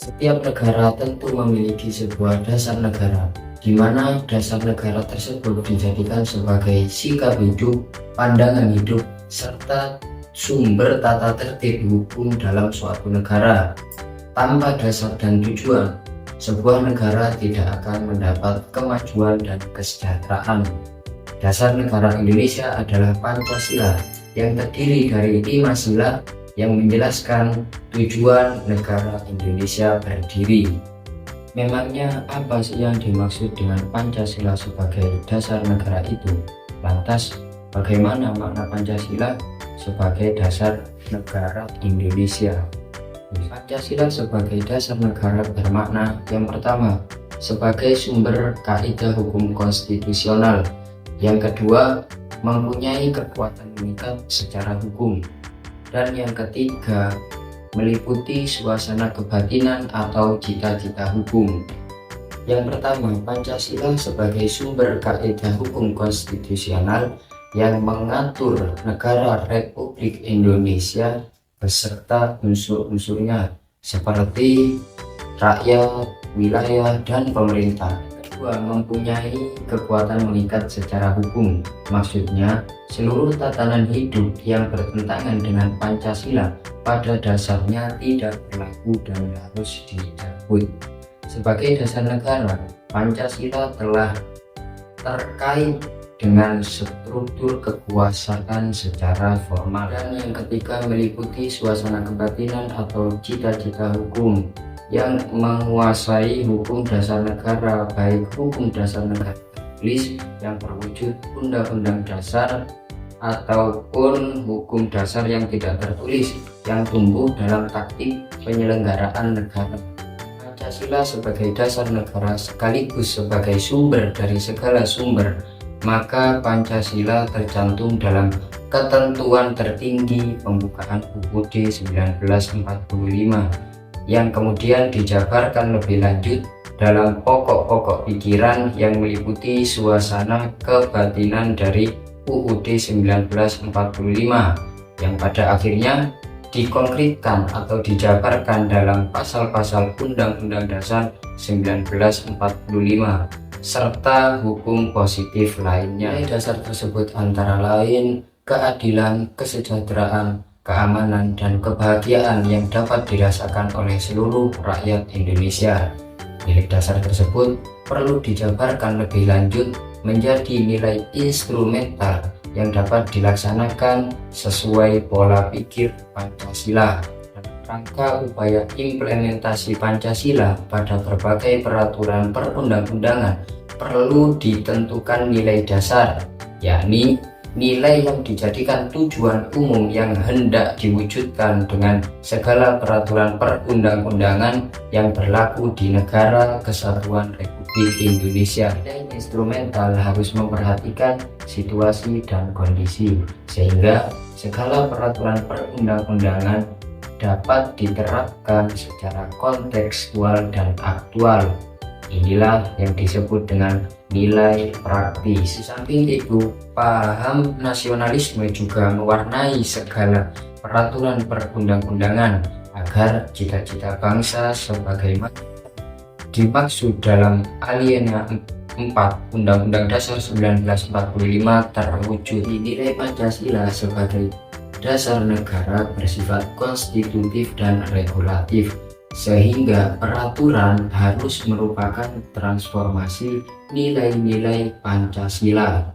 Setiap negara tentu memiliki sebuah dasar negara, di mana dasar negara tersebut dijadikan sebagai sikap hidup, pandangan hidup, serta sumber tata tertib hukum dalam suatu negara. Tanpa dasar dan tujuan, sebuah negara tidak akan mendapat kemajuan dan kesejahteraan. Dasar negara Indonesia adalah Pancasila yang terdiri dari 5 sila yang menjelaskan tujuan negara Indonesia berdiri. Memangnya apa sih yang dimaksud dengan Pancasila sebagai dasar negara itu? Lantas, bagaimana makna Pancasila sebagai dasar negara Indonesia? Pancasila sebagai dasar negara bermakna yang pertama, sebagai sumber kaidah hukum konstitusional. Yang kedua, mempunyai kekuatan mengikat secara hukum. Dan yang ketiga, meliputi suasana kebatinan atau cita-cita hukum. Yang pertama, Pancasila sebagai sumber kaidah hukum konstitusional yang mengatur negara Republik Indonesia beserta unsur-unsurnya seperti rakyat, wilayah, dan pemerintah. Kedua, mempunyai kekuatan mengikat secara hukum. Maksudnya, seluruh tatanan hidup yang bertentangan dengan Pancasila pada dasarnya tidak berlaku dan harus dicabut. Sebagai dasar negara, Pancasila telah terkait dengan struktur kekuasaan secara formal. Dan yang ketiga, meliputi suasana kebatinan atau cita-cita hukum yang menguasai hukum dasar negara, baik hukum dasar negara tertulis yang berwujud undang-undang dasar ataupun hukum dasar yang tidak tertulis yang tumbuh dalam taktik penyelenggaraan negara. Pancasila sebagai dasar negara sekaligus sebagai sumber dari segala sumber, maka Pancasila tercantum dalam ketentuan tertinggi pembukaan UUD 1945 yang kemudian dijabarkan lebih lanjut dalam pokok-pokok pikiran yang meliputi suasana kebatinan dari UUD 1945 yang pada akhirnya dikonkretkan atau dijabarkan dalam pasal-pasal Undang-Undang Dasar 1945 serta hukum positif lainnya. Nilai dasar tersebut antara lain keadilan, kesejahteraan, keamanan, dan kebahagiaan yang dapat dirasakan oleh seluruh rakyat Indonesia. Nilai dasar tersebut perlu dijabarkan lebih lanjut menjadi nilai instrumental yang dapat dilaksanakan sesuai pola pikir Pancasila. Rangka upaya implementasi Pancasila pada berbagai peraturan perundang-undangan perlu ditentukan nilai dasar, yakni nilai yang dijadikan tujuan umum yang hendak diwujudkan dengan segala peraturan perundang-undangan yang berlaku di negara kesatuan Republik Indonesia. Nilai instrumental harus memperhatikan situasi dan kondisi, sehingga segala peraturan perundang-undangan dapat diterapkan secara kontekstual dan aktual. Inilah yang disebut dengan nilai praktis. Di samping itu, paham nasionalisme juga mewarnai segala peraturan perundang-undangan agar cita-cita bangsa sebagaimana dimaksud dalam alinea 4 Undang-Undang Dasar 1945 terwujud. Nilai Pancasila sebagai dasar negara bersifat konstitutif dan regulatif, sehingga peraturan harus merupakan transformasi nilai-nilai Pancasila.